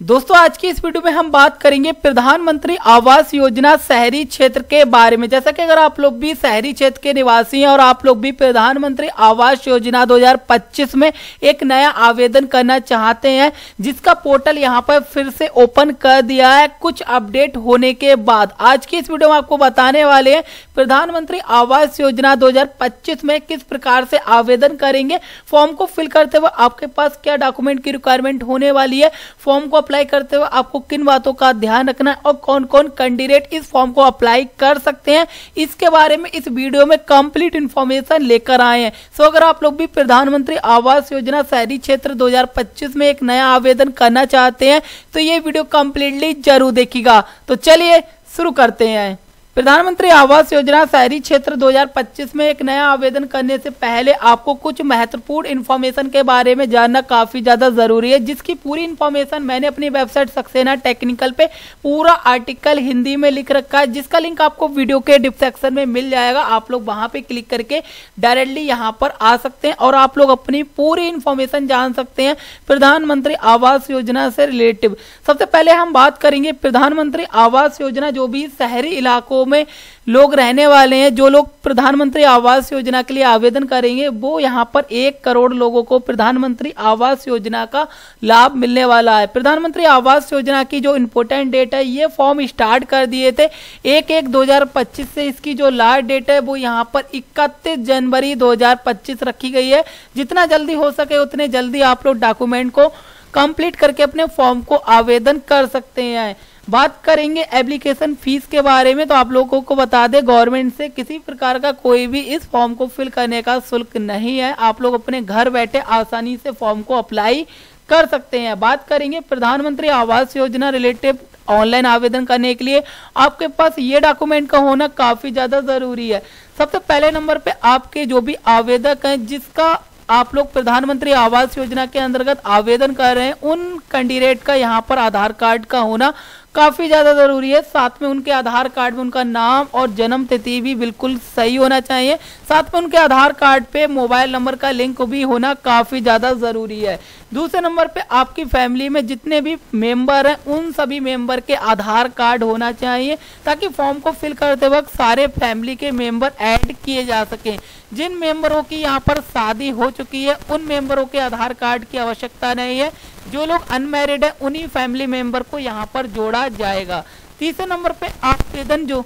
दोस्तों आज की इस वीडियो में हम बात करेंगे प्रधानमंत्री आवास योजना शहरी क्षेत्र के बारे में। जैसा कि अगर आप लोग भी शहरी क्षेत्र के निवासी हैं और आप लोग भी प्रधानमंत्री आवास योजना 2025 में एक नया आवेदन करना चाहते हैं, जिसका पोर्टल यहां पर फिर से ओपन कर दिया है कुछ अपडेट होने के बाद। आज की इस वीडियो में आपको बताने वाले हैं प्रधानमंत्री आवास योजना 2025 में किस प्रकार से आवेदन करेंगे, फॉर्म को फिल करते हुए आपके पास क्या डॉक्यूमेंट की रिक्वायरमेंट होने वाली है, फॉर्म को अप्लाई करते हुए आपको किन बातों का ध्यान रखना है और कौन कौन कैंडिडेट इस फॉर्म को अप्लाई कर सकते हैं, इसके बारे में इस वीडियो में कंप्लीट इंफॉर्मेशन लेकर आए हैं। सो अगर आप लोग भी प्रधानमंत्री आवास योजना शहरी क्षेत्र 2025 में एक नया आवेदन करना चाहते हैं तो ये वीडियो कंप्लीटली जरूर देखिएगा। तो चलिए शुरू करते हैं। प्रधानमंत्री आवास योजना शहरी क्षेत्र 2025 में एक नया आवेदन करने से पहले आपको कुछ महत्वपूर्ण इन्फॉर्मेशन के बारे में जानना काफी ज्यादा जरूरी है, जिसकी पूरी इन्फॉर्मेशन मैंने अपनी वेबसाइट सक्सेना टेक्निकल पे पूरा आर्टिकल हिंदी में लिख रखा है, जिसका लिंक आपको वीडियो के डिस्क्रिप्शन में मिल जाएगा। आप लोग वहां पे क्लिक करके डायरेक्टली यहाँ पर आ सकते हैं और आप लोग अपनी पूरी इन्फॉर्मेशन जान सकते हैं प्रधानमंत्री आवास योजना से रिलेटिव। सबसे पहले हम बात करेंगे प्रधानमंत्री आवास योजना, जो भी शहरी इलाकों में लोग रहने वाले हैं, जो लोग प्रधानमंत्री आवास योजना के लिए आवेदन करेंगे, वो यहाँ पर 1 करोड़ लोगों को प्रधानमंत्री आवास योजना का लाभ मिलने वाला है। प्रधानमंत्री आवास योजना की जो इंपोर्टेंट डेट है, ये फॉर्म स्टार्ट कर दिए थे 1/1/2025 से। इसकी जो लास्ट डेट है वो यहाँ पर 31 जनवरी 2025 रखी गई है। जितना जल्दी हो सके उतने जल्दी आप लोग डॉक्यूमेंट को कंप्लीट करके अपने फॉर्म को आवेदन कर सकते हैं। बात करेंगे एप्लीकेशन फीस के बारे में, तो आप लोगों को बता दें गवर्नमेंट से किसी प्रकार का कोई भी इस फॉर्म को फिल करने का शुल्क नहीं है। आप लोग अपने घर बैठे आसानी से फॉर्म को अप्लाई कर सकते हैं। बात करेंगे प्रधानमंत्री आवास योजना रिलेटेड ऑनलाइन आवेदन करने के लिए आपके पास ये डॉक्यूमेंट का होना काफी ज्यादा जरूरी है। सबसे पहले नंबर पे आपके जो भी आवेदक हैं, जिसका आप लोग प्रधानमंत्री आवास योजना के अंतर्गत आवेदन कर रहे हैं, उन कैंडिडेट का यहाँ पर आधार कार्ड का होना काफी ज्यादा जरूरी है। साथ में उनके आधार कार्ड में उनका नाम और जन्म तिथि भी बिल्कुल सही होना चाहिए। साथ में उनके आधार कार्ड पे मोबाइल नंबर का लिंक भी होना काफी ज्यादा जरूरी है। दूसरे नंबर पे आपकी फैमिली में जितने भी मेंबर हैं, उन सभी मेंबर के आधार कार्ड होना चाहिए, ताकि फॉर्म को फिल करते वक्त सारे फैमिली के मेंबर ऐड किए जा सकें। जिन मेंबरों की यहाँ पर शादी हो चुकी है, उन मेंबरों के आधार कार्ड की आवश्यकता नहीं है। जो लोग अनमैरिड है, उन्हीं फैमिली मेंबर को यहाँ पर जोड़ा जाएगा। तीसरे नंबर पे जो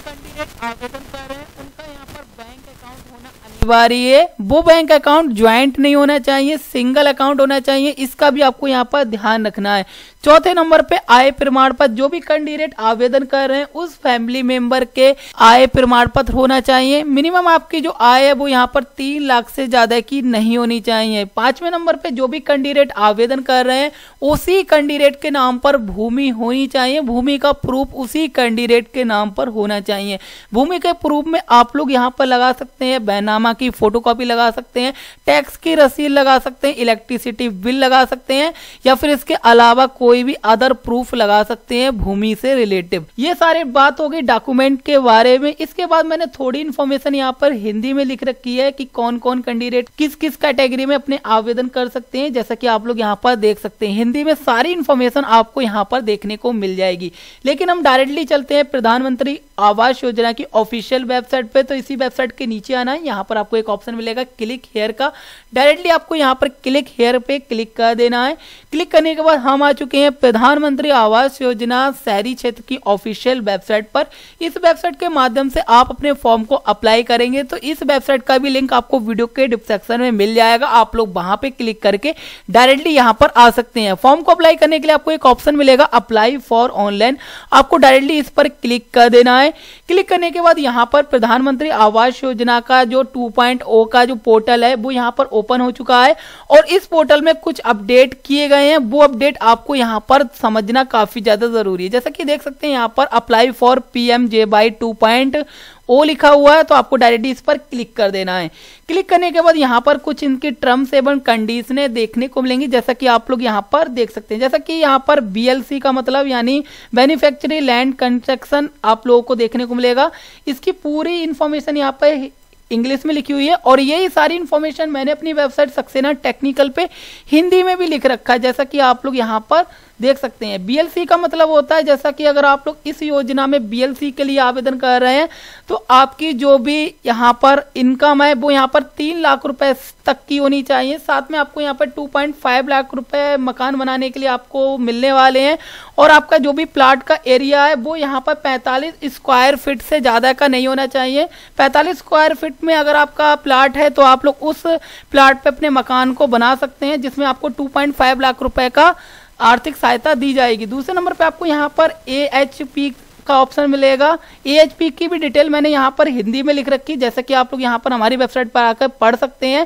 कैंडिडेट आवेदन कर रहे हैं, उनका यहाँ पर बैंक अकाउंट होना अनिवार्य है। वो बैंक अकाउंट ज्वाइंट नहीं होना चाहिए, सिंगल अकाउंट होना चाहिए। इसका भी आपको यहाँ पर ध्यान रखना है। चौथे नंबर पे आय प्रमाण पत्र, जो भी कैंडिडेट आवेदन कर रहे हैं उस फैमिली मेंबर के आय प्रमाण पत्र होना चाहिए। मिनिमम आपकी जो आय है वो यहाँ पर 3 लाख से ज्यादा की नहीं होनी चाहिए। 5वें नंबर पे जो भी कैंडिडेट आवेदन कर रहे हैं, उसी कैंडिडेट के नाम पर भूमि होनी चाहिए। भूमि का प्रूफ उसी कैंडिडेट के नाम पर होना चाहिए। भूमि के प्रूफ में आप लोग यहाँ पर लगा सकते हैं बैनामा की फोटोकॉपी लगा सकते हैं, टैक्स की रसीद लगा सकते हैं, इलेक्ट्रिसिटी बिल लगा सकते हैं, या फिर इसके अलावा कोई भी अदर प्रूफ लगा सकते हैं भूमि से रिलेटिव। ये सारे बात हो गई डॉक्यूमेंट के बारे में। इसके बाद मैंने थोड़ी इन्फॉर्मेशन यहाँ पर हिंदी में लिख रखी है कि कौन कौन कैंडिडेट किस किस कैटेगरी में अपने आवेदन कर सकते हैं। जैसा कि आप लोग यहाँ पर देख सकते हैं, हिंदी में सारी इन्फॉर्मेशन आपको यहाँ पर देखने को मिल जाएगी। लेकिन हम डायरेक्टली चलते हैं प्रधानमंत्री आवास योजना की ऑफिशियल वेबसाइट पे। तो इसी वेबसाइट के नीचे आना है, यहाँ पर आपको एक ऑप्शन मिलेगा क्लिक हेयर का। डायरेक्टली आपको यहाँ पर क्लिक हेयर पे क्लिक कर देना है। क्लिक करने के बाद हम आ चुके हैं प्रधानमंत्री आवास योजना शहरी क्षेत्र की ऑफिशियल वेबसाइट पर। इस वेबसाइट के माध्यम से आप अपने फॉर्म को अप्लाई करेंगे, तो इस वेबसाइट का भी लिंक आपको वीडियो के डिस्क्रिप्शन में मिल जाएगा। आप लोग वहां पे क्लिक करके डायरेक्टली यहां पर आ सकते हैं। फॉर्म को अप्लाई करने के लिए आपको एक ऑप्शन मिलेगा अप्लाई फॉर ऑनलाइन, आपको डायरेक्टली इस पर क्लिक कर देना है। क्लिक करने के बाद यहाँ पर प्रधानमंत्री आवास योजना का जो 2.0 का जो पोर्टल है वो यहाँ पर ओपन हो चुका है और इस पोर्टल में कुछ अपडेट किए गए हैं। वो अपडेट आपको यहाँ पर समझना काफी ज्यादा जरूरी है। जैसा कि देख सकते हैं यहाँ पर अप्लाई फॉर PMJY 2.0 लिखा हुआ है, तो आपको डायरेक्टली इस पर क्लिक कर देना है। क्लिक करने के बाद यहाँ पर कुछ इनकी टर्म्स एवं कंडीशनें देखने को मिलेंगी, जैसा कि आप लोग यहाँ पर देख सकते हैं। जैसा कि यहाँ पर BLC का मतलब यानी बेनिफिशियरी लैंड कंस्ट्रक्शन आप लोगों को देखने को मिलेगा। इसकी पूरी इंफॉर्मेशन यहाँ पर इंग्लिश में लिखी हुई है और यही सारी इन्फॉर्मेशन मैंने अपनी वेबसाइट सक्सेना टेक्निकल पे हिंदी में भी लिख रखा है, जैसा कि आप लोग यहाँ पर देख सकते हैं। बीएलसी का मतलब होता है, जैसा कि अगर आप लोग इस योजना में बीएलसी के लिए आवेदन कर रहे हैं तो आपकी जो भी यहाँ पर इनकम है वो यहाँ पर 3 लाख रुपए तक की होनी चाहिए। साथ में आपको यहाँ पर 2.5 लाख रुपए मकान बनाने के लिए आपको मिलने वाले हैं और आपका जो भी प्लाट का एरिया है वो यहाँ पर 45 स्क्वायर फीट से ज़्यादा का नहीं होना चाहिए। 45 स्क्वायर फीट में अगर आपका प्लाट है तो आप लोग उस प्लाट पे अपने मकान को बना सकते हैं, जिसमें आपको 2.5 लाख रुपए का आर्थिक सहायता दी जाएगी। दूसरे नंबर पे आपको यहाँ पर AHP का ऑप्शन मिलेगा। AHP की भी डिटेल मैंने यहाँ पर हिंदी में लिख रखी, जैसे कि आप लोग यहाँ पर हमारी वेबसाइट पर आकर पढ़ सकते हैं।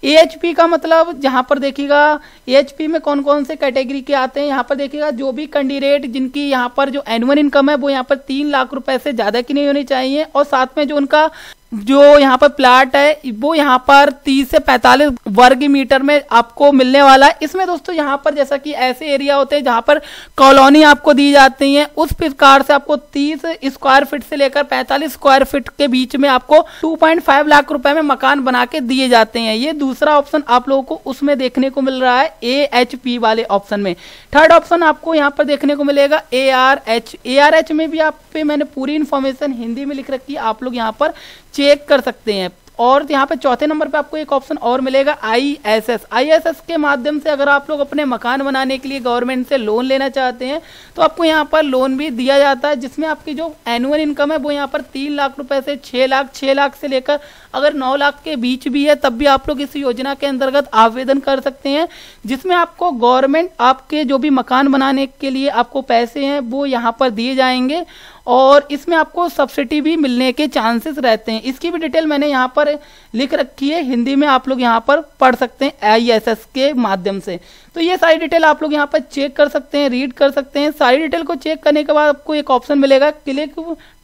AHP का मतलब जहाँ पर देखिएगा AHP में कौन कौन से कैटेगरी के आते हैं, यहाँ पर देखिएगा जो भी कैंडिडेट जिनकी यहाँ पर जो एनुअल इनकम है वो यहाँ पर 3 लाख रुपए से ज़्यादा की नहीं होनी चाहिए और साथ में जो उनका जो यहाँ पर प्लाट है वो यहाँ पर 30 से 45 वर्ग मीटर में आपको मिलने वाला है। इसमें दोस्तों यहाँ पर जैसा कि ऐसे एरिया होते हैं जहाँ पर कॉलोनी आपको दी जाती है, उस प्रकार से आपको 30 स्क्वायर फीट से लेकर 45 स्क्वायर फीट के बीच में आपको 2.5 लाख रुपए में मकान बना के दिए जाते हैं। ये दूसरा ऑप्शन आप लोगों को उसमें देखने को मिल रहा है AHP वाले ऑप्शन में। थर्ड ऑप्शन आपको यहाँ पर देखने को मिलेगा ARH में भी आप पे मैंने पूरी इन्फॉर्मेशन हिंदी में लिख रखी है, आप लोग यहाँ पर चेक कर सकते हैं। और यहाँ पे चौथे नंबर पे आपको एक ऑप्शन और मिलेगा ISS के माध्यम से अगर आप लोग अपने मकान बनाने के लिए गवर्नमेंट से लोन लेना चाहते हैं तो आपको यहाँ पर लोन भी दिया जाता है, जिसमें आपकी जो एनुअल इनकम है वो यहाँ पर 3 लाख रुपए से 6 लाख से लेकर अगर 9 लाख के बीच भी है तब भी आप लोग इस योजना के अंतर्गत आवेदन कर सकते हैं, जिसमें आपको गवर्नमेंट आपके जो भी मकान बनाने के लिए आपको पैसे हैं वो यहाँ पर दिए जाएंगे और इसमें आपको सब्सिडी भी मिलने के चांसेस रहते हैं। इसकी भी डिटेल मैंने यहाँ पर लिख रखी है हिंदी में, आप लोग यहाँ पर पढ़ सकते हैं ISS के माध्यम से। तो ये सारी डिटेल आप लोग यहाँ पर चेक कर सकते हैं, रीड कर सकते हैं। सारी डिटेल को चेक करने के बाद आपको एक ऑप्शन मिलेगा क्लिक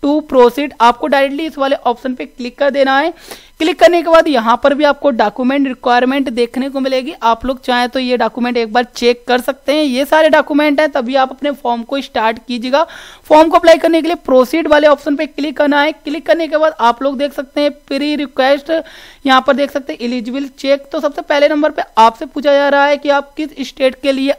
टू प्रोसीड, आपको डायरेक्टली इस वाले ऑप्शन पे क्लिक कर देना है। क्लिक करने के बाद यहाँ पर भी आपको डॉक्यूमेंट रिक्वायरमेंट देखने को मिलेगी, आप लोग चाहें तो ये डॉक्यूमेंट एक बार चेक कर सकते हैं। ये सारे डॉक्यूमेंट है, तभी आप अपने फॉर्म को स्टार्ट कीजिएगा। फॉर्म को अप्लाई करने के लिए प्रोसीड वाले ऑप्शन पे क्लिक करना है। क्लिक करने के बाद आप लोग देख सकते हैं प्री रिक्वेस्ट, यहाँ पर देख सकते हैं एलिजिबल चेक। तो सबसे पहले नंबर पे आपसे पूछा जा रहा है कि आप किस स्टेट के लिए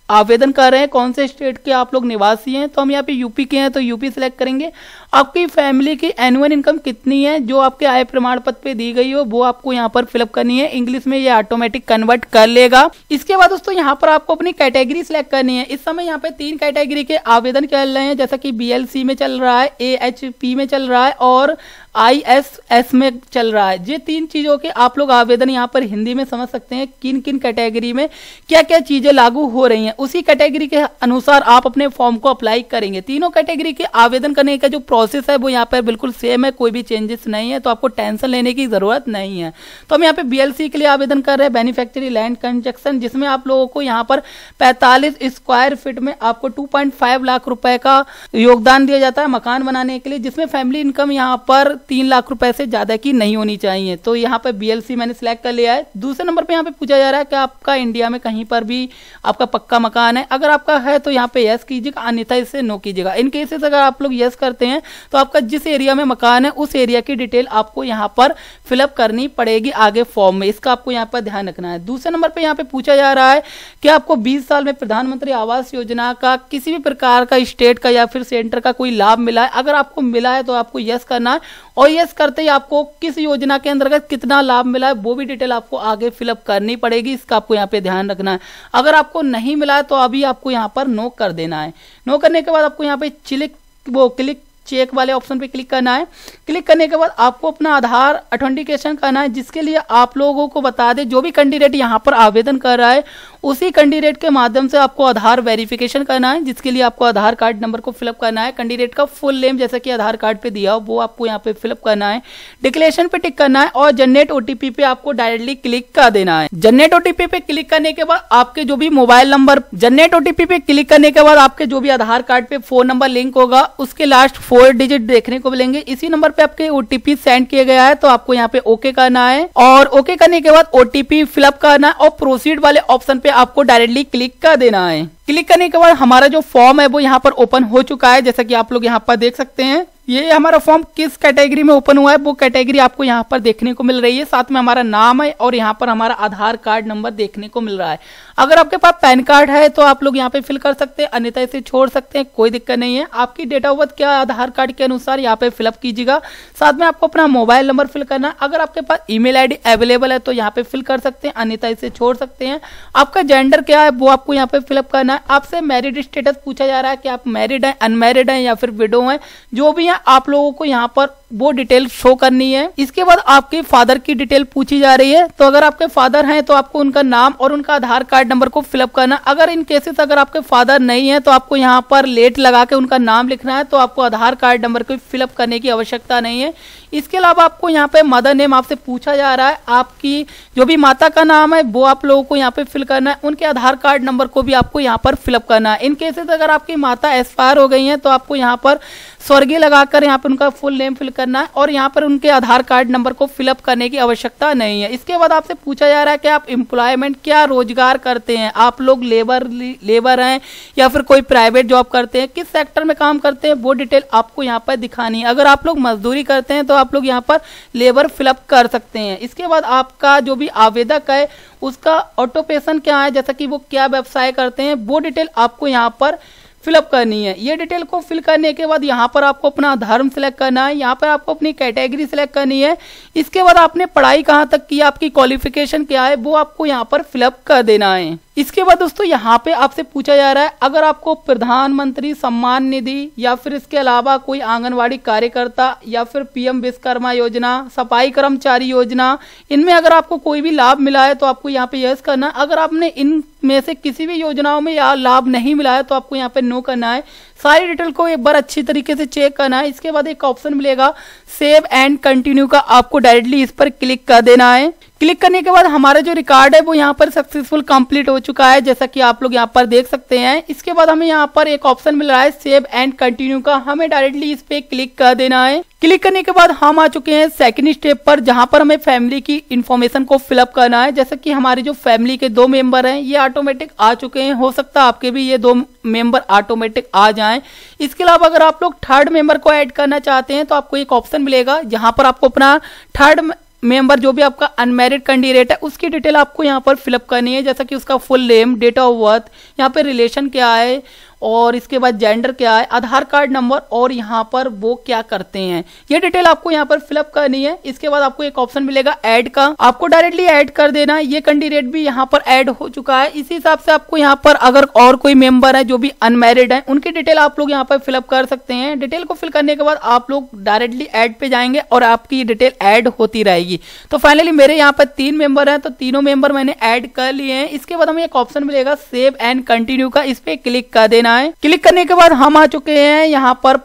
आवेदन कर रहे हैं, कौन से स्टेट के आप लोग निवासी हैं। तो हम यहाँ पे यूपी के हैं तो यूपी सिलेक्ट करेंगे। आपकी फैमिली की एनुअल इनकम कितनी है जो आपके आय प्रमाण पत्र पे दी गई हो वो आपको यहाँ पर फिलअप करनी है। इंग्लिश में ये ऑटोमेटिक कन्वर्ट कर लेगा। इसके बाद दोस्तों यहाँ पर आपको अपनी कैटेगरी सिलेक्ट करनी है। इस समय यहाँ पे 3 कैटेगरी के आवेदन चल रहे हैं, जैसा कि BLC में चल रहा है, AHP में चल रहा है और ISS में चल रहा है। ये 3 चीजों के आप लोग आवेदन यहाँ पर हिंदी में समझ सकते हैं किन किन कैटेगरी में क्या क्या चीजें लागू हो रही हैं। उसी कैटेगरी के अनुसार आप अपने फॉर्म को अप्लाई करेंगे। तीनों कैटेगरी के आवेदन करने का जो प्रोसेस है वो यहाँ पर बिल्कुल सेम है, कोई भी चेंजेस नहीं है, तो आपको टेंशन लेने की जरूरत नहीं है। तो हम यहाँ पे BLC के लिए आवेदन कर रहे हैं, बेनिफिशियरी लैंड कंस्ट्रक्शन, जिसमें आप लोगों को यहाँ पर 45 स्क्वायर फीट में आपको 2.5 लाख रुपए का योगदान दिया जाता है मकान बनाने के लिए, जिसमें फैमिली इनकम यहाँ पर 3 लाख रुपए से ज्यादा की नहीं होनी चाहिए। तो यहाँ पे BLC मैंने सिलेक्ट कर लिया है। दूसरे नंबर पे यहाँ पे पूछा जा रहा है कि आपका इंडिया में कहीं पर भी आपका पक्का मकान है। अगर आपका है तो यहाँ पे यस कीजिएगा, अन्यथा इसे नो कीजिएगा। इन केसेस अगर आप लोग यस करते हैं तो आपका जिस एरिया में मकान है उस एरिया की डिटेल आपको यहाँ पर फिलअप करनी पड़ेगी आगे फॉर्म में, इसका आपको यहाँ पर ध्यान रखना है। दूसरे नंबर पे यहाँ पे पूछा जा रहा है कि आपको 20 साल में प्रधानमंत्री आवास योजना का किसी भी प्रकार का स्टेट का या फिर सेंटर का कोई लाभ मिला है। अगर आपको मिला है तो आपको यस करना है और यस करते ही आपको किस योजना के अंतर्गत कितना लाभ मिला है वो भी डिटेल आपको आगे फिलअप करनी पड़ेगी, इसका आपको यहाँ पे ध्यान रखना है। अगर आपको नहीं मिला है तो अभी आपको यहाँ पर नो कर देना है। नो करने के बाद आपको यहाँ पे क्लिक चेक वाले ऑप्शन पे क्लिक करना है। क्लिक करने के बाद आपको अपना आधार ऑथेंटिकेशन करना है, जिसके लिए आप लोगों को बता दें जो भी कैंडिडेट यहाँ पर आवेदन कर रहा है उसी कैंडिडेट के माध्यम से आपको आधार वेरिफिकेशन करना है, जिसके लिए आपको आधार कार्ड नंबर को फिलअप करना है। कैंडिडेट का फुल नेम जैसा कि आधार कार्ड पे दिया हो वो आपको यहाँ पे फिलअप करना है। डिक्लेरेशन पे टिक करना है और जनरेट OTP पे आपको डायरेक्टली क्लिक कर देना है। जनरेट OTP पे क्लिक करने के बाद आपके जो भी मोबाइल नंबर जनरेट OTP पे क्लिक करने के बाद आपके जो भी आधार कार्ड पे फोन नंबर लिंक होगा उसके लास्ट 4 डिजिट देखने को मिलेंगे। इसी नंबर पे आपके OTP सेंड किया गया है तो आपको यहाँ पे ओके करना है और ओके करने के बाद OTP फिलअप करना है और प्रोसीड वाले ऑप्शन पे आपको डायरेक्टली क्लिक कर देना है। क्लिक करने के बाद हमारा जो फॉर्म है वो यहाँ पर ओपन हो चुका है, जैसा कि आप लोग यहाँ पर देख सकते हैं। ये हमारा फॉर्म किस कैटेगरी में ओपन हुआ है वो कैटेगरी आपको यहाँ पर देखने को मिल रही है। साथ में हमारा नाम है और यहाँ पर हमारा आधार कार्ड नंबर देखने को मिल रहा है। अगर आपके पास पैन कार्ड है तो आप लोग यहाँ पे फिल कर सकते हैं, अन्यथा इसे छोड़ सकते हैं, कोई दिक्कत नहीं है। आपकी डेट ऑफ बर्थ क्या है आधार कार्ड के अनुसार यहाँ पे फिलअप कीजिएगा। साथ में आपको अपना मोबाइल नंबर फिल करना है। अगर आपके पास ईमेल आईडी अवेलेबल है तो यहाँ पे फिल कर सकते हैं, अन्यथा इसे छोड़ सकते हैं। आपका जेंडर क्या है वो आपको यहाँ पे फिलअप करना है। आपसे मैरिड स्टेटस पूछा जा रहा है कि आप मैरिड हैं, अनमैरिड हैं या फिर विडो हैं, जो भी है आप लोगों को यहाँ पर वो डिटेल शो करनी है। इसके बाद आपके फादर की डिटेल पूछी जा रही है, तो अगर आपके फादर हैं तो आपको उनका नाम और उनका आधार कार्ड नंबर को फिलअप करना। अगर इन केसेस अगर आपके फादर नहीं है तो आपको यहाँ पर लेट लगा के उनका नाम लिखना है, तो आपको आधार कार्ड नंबर को फिलअप करने की आवश्यकता नहीं है। इसके अलावा आपको यहाँ पे मदर नेम आपसे पूछा जा रहा है, आपकी जो भी माता का नाम है वो आप लोगों को यहाँ पे फिल करना है। उनके आधार कार्ड नंबर को भी आपको यहाँ पर फिलअप करना है। इन केसेस अगर आपकी माता एक्सपायर हो गई है तो आपको यहाँ पर स्वर्गीय लगाकर यहाँ पर उनका फुल नेम फिल करना है और यहाँ पर उनके आधार कार्ड नंबर को फिलअप करने की आवश्यकता नहीं है। इसके बाद आपसे पूछा जा रहा है कि आप एम्प्लॉयमेंट क्या रोजगार करते हैं, आप लोग लेबर हैं या फिर कोई प्राइवेट जॉब करते हैं, किस सेक्टर में काम करते हैं वो डिटेल आपको यहाँ पर दिखानी है। अगर आप लोग मजदूरी करते हैं तो आप लोग यहाँ पर लेबर फिलअप कर सकते हैं। इसके बाद आपका जो भी आवेदक है उसका ऑक्यूपेशन क्या है, जैसा कि वो क्या व्यवसाय करते हैं, वो डिटेल आपको यहाँ पर फिलअप करनी है। ये डिटेल को फिल करने के बाद यहाँ पर आपको अपना धर्म सिलेक्ट करना है, यहाँ पर आपको अपनी कैटेगरी सिलेक्ट करनी है। इसके बाद आपने पढ़ाई कहाँ तक की, आपकी क्वालिफिकेशन क्या है वो आपको यहाँ पर फिलअप कर देना है। इसके बाद दोस्तों यहाँ पे आपसे पूछा जा रहा है अगर आपको प्रधानमंत्री सम्मान निधि या फिर इसके अलावा कोई आंगनवाड़ी कार्यकर्ता या फिर पीएम विश्वकर्मा योजना, सफाई कर्मचारी योजना, इनमें अगर आपको कोई भी लाभ मिला है तो आपको यहाँ पे यस करना है। अगर आपने इनमें से किसी भी योजनाओं में या लाभ नहीं मिला है तो आपको यहाँ पे नो करना है। सारी डिटेल को एक बार अच्छी तरीके से चेक करना है। इसके बाद एक ऑप्शन मिलेगा सेव एंड कंटिन्यू का, आपको डायरेक्टली इस पर क्लिक कर देना है। क्लिक करने के बाद हमारा जो रिकॉर्ड है वो यहाँ पर सक्सेसफुल कंप्लीट हो चुका है, जैसा कि आप लोग यहाँ पर देख सकते हैं। इसके बाद हमें यहाँ पर एक ऑप्शन मिल रहा है सेव एंड कंटिन्यू का, हमें डायरेक्टली इस पे क्लिक कर देना है। क्लिक करने के बाद हम आ चुके हैं सेकंड स्टेप पर, जहां पर हमें फैमिली की इंफॉर्मेशन को फिलअप करना है। जैसे कि हमारे जो फैमिली के 2 मेंबर हैं ये ऑटोमेटिक आ चुके हैं, हो सकता है आपके भी ये 2 मेंबर ऑटोमेटिक आ जाएं। इसके अलावा अगर आप लोग थर्ड मेंबर को ऐड करना चाहते हैं तो आपको एक ऑप्शन मिलेगा, जहां पर आपको अपना थर्ड मेंबर जो भी आपका अनमैरिड कैंडिडेट है उसकी डिटेल आपको यहाँ पर फिलअप करनी है, जैसा कि उसका full name, date of birth, यहाँ पे रिलेशन क्या है और इसके बाद जेंडर क्या है, आधार कार्ड नंबर और यहाँ पर वो क्या करते हैं, ये डिटेल आपको यहाँ पर फिलअप करनी है। इसके बाद आपको एक ऑप्शन मिलेगा ऐड का, आपको डायरेक्टली ऐड कर देना है। ये कैंडिडेट भी यहाँ पर ऐड हो चुका है। इसी हिसाब से आपको यहाँ पर अगर और कोई मेंबर है जो भी अनमैरिड है उनकी डिटेल आप लोग यहाँ पर फिलअप कर सकते हैं। डिटेल को फिल करने के बाद आप लोग डायरेक्टली ऐड पे जाएंगे और आपकी डिटेल ऐड होती रहेगी। तो फाइनली मेरे यहाँ पर 3 मेंबर हैं तो तीनों मेंबर मैंने ऐड कर लिए हैं। इसके बाद हमें एक ऑप्शन मिलेगा सेव एंड कंटिन्यू का, इस पे क्लिक कर देना है। क्लिक करने के बाद हम आ चुके हैं यहाँ पर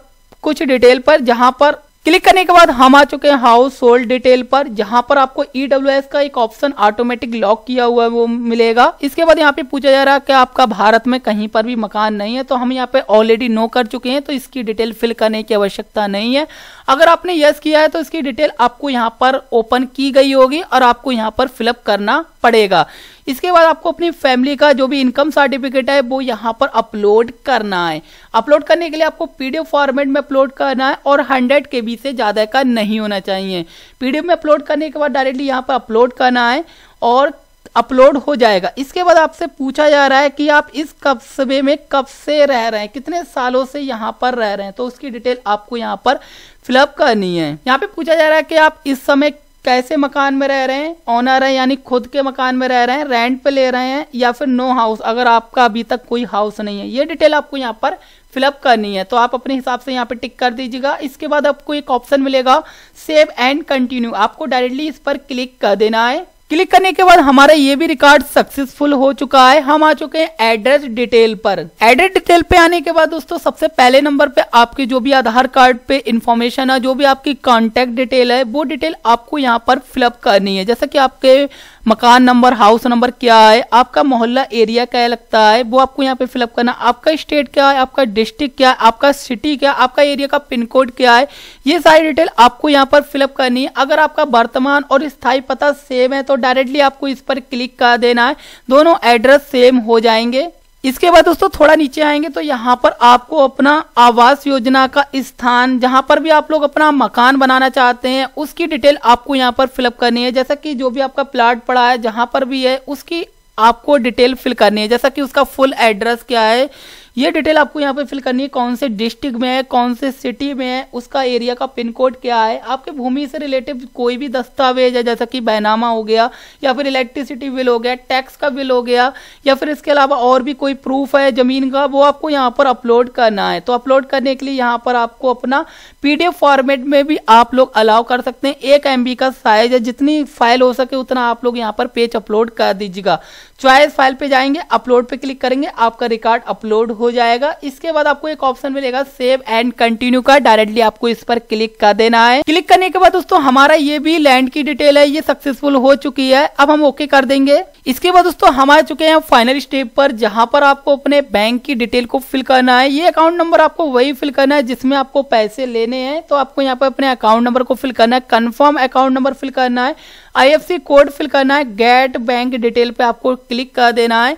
कुछ डिटेल पर, जहां पर क्लिक करने के बाद हम आ चुके हैं हाउस होल्ड डिटेल पर, जहां पर आपको EWS का एक ऑप्शन ऑटोमेटिक लॉक किया हुआ है वो मिलेगा। इसके बाद यहाँ पे पूछा जा रहा है कि आपका भारत में कहीं पर भी मकान नहीं है, तो हम यहाँ पे ऑलरेडी नो कर चुके हैं तो इसकी डिटेल फिल करने की आवश्यकता नहीं है। अगर आपने यस किया है तो इसकी डिटेल आपको यहाँ पर ओपन की गई होगी और आपको यहाँ पर फिलअप करना पड़ेगा। इसके बाद आपको अपनी फैमिली का जो भी इनकम सर्टिफिकेट है वो यहाँ पर अपलोड करना है। अपलोड करने के लिए आपको PDF फॉर्मेट में अपलोड करना है और 100 KB से ज्यादा का नहीं होना चाहिए। PDF में अपलोड करने के बाद डायरेक्टली यहाँ पर अपलोड करना है और अपलोड हो जाएगा। इसके बाद आपसे पूछा जा रहा है कि आप इस कस्बे में कब से रह रहे हैं, कितने सालों से यहाँ पर रह रहे हैं, तो उसकी डिटेल आपको यहाँ पर फिलअप करनी है। यहाँ पे पूछा जा रहा है कि आप इस समय कैसे मकान में रह रहे हैं, ओनर है यानी खुद के मकान में रह रहे हैं, रेंट पे ले रहे हैं या फिर नो हाउस, अगर आपका अभी तक कोई हाउस नहीं है, ये डिटेल आपको यहाँ पर फिलअप करनी है। तो आप अपने हिसाब से यहाँ पे टिक कर दीजिएगा। इसके बाद आपको एक ऑप्शन मिलेगा सेव एंड कंटिन्यू, आपको डायरेक्टली इस पर क्लिक कर देना है। क्लिक करने के बाद हमारा ये भी रिकॉर्ड सक्सेसफुल हो चुका है। हम आ चुके हैं एड्रेस डिटेल पर। एड्रेस डिटेल पे आने के बाद दोस्तों सबसे पहले नंबर पे आपके जो भी आधार कार्ड पे इंफॉर्मेशन है, जो भी आपकी कांटेक्ट डिटेल है, वो डिटेल आपको यहाँ पर फिलअप करनी है। जैसा कि आपके मकान नंबर, हाउस नंबर क्या है, आपका मोहल्ला एरिया क्या लगता है वो आपको यहाँ पे फिलअप करना, आपका स्टेट क्या है, आपका डिस्ट्रिक्ट क्या है, आपका सिटी क्या, आपका एरिया का पिन कोड क्या है, ये सारी डिटेल आपको यहाँ पर फिलअप करनी है। अगर आपका वर्तमान और स्थायी पता सेम है तो डायरेक्टली आपको इस पर क्लिक कर देना है, दोनों एड्रेस सेम हो जाएंगे। इसके बाद दोस्तों थोड़ा नीचे आएंगे तो यहाँ पर आपको अपना आवास योजना का स्थान, जहाँ पर भी आप लोग अपना मकान बनाना चाहते हैं उसकी डिटेल आपको यहाँ पर फिलअप करनी है। जैसा कि जो भी आपका प्लॉट पड़ा है जहाँ पर भी है उसकी आपको डिटेल फिल करनी है। जैसा कि उसका फुल एड्रेस क्या है ये डिटेल आपको यहाँ पे फिल करनी है, कौन से डिस्ट्रिक्ट में है, कौन से सिटी में है, उसका एरिया का पिन कोड क्या है, आपके भूमि से रिलेटिव कोई भी दस्तावेज है जैसा कि बैनामा हो गया या फिर इलेक्ट्रिसिटी बिल हो गया, टैक्स का बिल हो गया या फिर इसके अलावा और भी कोई प्रूफ है जमीन का, वो आपको यहाँ पर अपलोड करना है। तो अपलोड करने के लिए यहाँ पर आपको अपना PDF फॉर्मेट में भी आप लोग अलाउ कर सकते हैं। 1 MB का साइज है, जितनी फाइल हो सके उतना आप लोग यहाँ पर पेज अपलोड कर दीजिएगा। चॉइस फाइल पे जाएंगे, अपलोड पे क्लिक करेंगे, आपका रिकॉर्ड अपलोड हो जाएगा। इसके बाद आपको एक ऑप्शन मिलेगा सेव एंड कंटिन्यू का, डायरेक्टली आपको इस पर क्लिक कर देना है। क्लिक करने के बाद दोस्तों हमारा ये भी लैंड की डिटेल है, ये सक्सेसफुल हो चुकी है। अब हम ओके कर देंगे। इसके बाद दोस्तों हम आ चुके हैं फाइनल स्टेप पर, जहां पर आपको अपने बैंक की डिटेल को फिल करना है। ये अकाउंट नंबर आपको वही फिल करना है जिसमें आपको पैसे लेने हैं, तो आपको यहाँ पर अपने अकाउंट नंबर को फिल करना है, कंफर्म अकाउंट नंबर फिल करना है, IFSC कोड फिल करना है, गेट बैंक डिटेल पे आपको क्लिक कर देना है।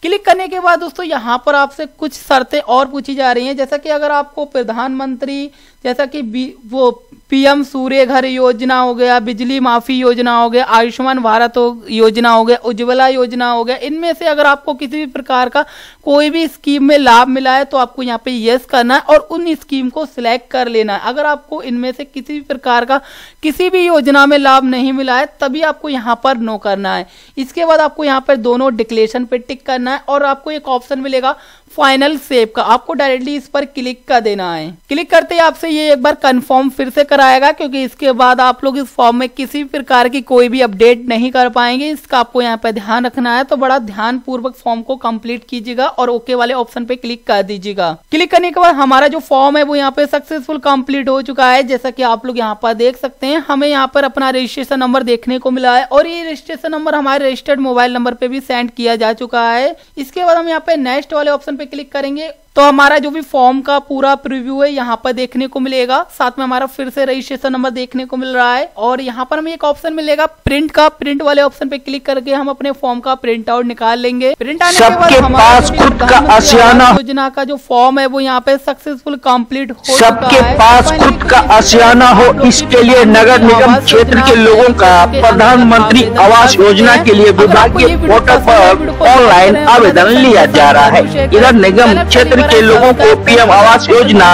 क्लिक करने के बाद दोस्तों यहाँ पर आपसे कुछ शर्तें और पूछी जा रही हैं, जैसा कि अगर आपको प्रधानमंत्री जैसा कि वो PM सूर्य घर योजना हो गया, बिजली माफी योजना हो गया, आयुष्मान भारत योजना हो गया, उज्ज्वला योजना हो गया, इनमें से अगर आपको किसी भी प्रकार का कोई भी स्कीम में लाभ मिला है तो आपको यहाँ पे यस करना है और उन स्कीम को सिलेक्ट कर लेना है। अगर आपको इनमें से किसी भी प्रकार का किसी भी योजना में लाभ नहीं मिला है तभी आपको यहाँ पर नो करना है। इसके बाद आपको यहाँ पर दोनों डिक्लेरेशन पे टिक करना है और आपको एक ऑप्शन मिलेगा फाइनल सेव का, आपको डायरेक्टली इस पर क्लिक कर देना है। क्लिक करते ही आपसे ये एक बार कंफर्म फिर से कराएगा, क्योंकि इसके बाद आप लोग इस फॉर्म में किसी भी प्रकार की कोई भी अपडेट नहीं कर पाएंगे। इसका आपको यहाँ पे ध्यान रखना है, तो बड़ा ध्यान पूर्वक फॉर्म को कंप्लीट कीजिएगा और ओके वाले ऑप्शन पे क्लिक कर दीजिएगा। क्लिक करने के बाद हमारा जो फॉर्म है वो यहाँ पे सक्सेसफुल कंप्लीट हो चुका है। जैसा कि आप लोग यहाँ पर देख सकते हैं, हमें यहाँ पर अपना रजिस्ट्रेशन नंबर देखने को मिला है और ये रजिस्ट्रेशन नंबर हमारे रजिस्टर्ड मोबाइल नंबर पे भी सेंड किया जा चुका है। इसके बाद हम यहाँ पे नेक्स्ट वाले ऑप्शन पे क्लिक करेंगे तो हमारा जो भी फॉर्म का पूरा प्रीव्यू है यहाँ पर देखने को मिलेगा, साथ में हमारा फिर से रजिस्ट्रेशन नंबर देखने को मिल रहा है और यहाँ पर हमें एक ऑप्शन मिलेगा प्रिंट का। प्रिंट वाले ऑप्शन पे क्लिक करके हम अपने फॉर्म का प्रिंट आउट निकाल लेंगे। प्रिंट आने के बाद हमारा खुद का आशियाना योजना का जो फॉर्म है वो यहाँ पे सक्सेसफुल कंप्लीट हो चुका है। सबके पास खुद का आशियाना हो, इसके लिए नगर निगम क्षेत्र के लोगों का प्रधानमंत्री आवास योजना के लिए विभागीय पोर्टल पर ऑनलाइन आवेदन लिया जा रहा है। इधर निगम क्षेत्र के लोगों को PM आवास योजना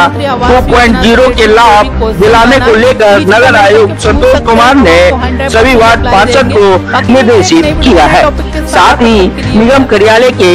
2.0 के लाभ दिलाने को लेकर नगर आयुक्त संतोष कुमार ने सभी वार्ड पार्षद को निर्देशित किया है। साथ ही निगम कार्यालय के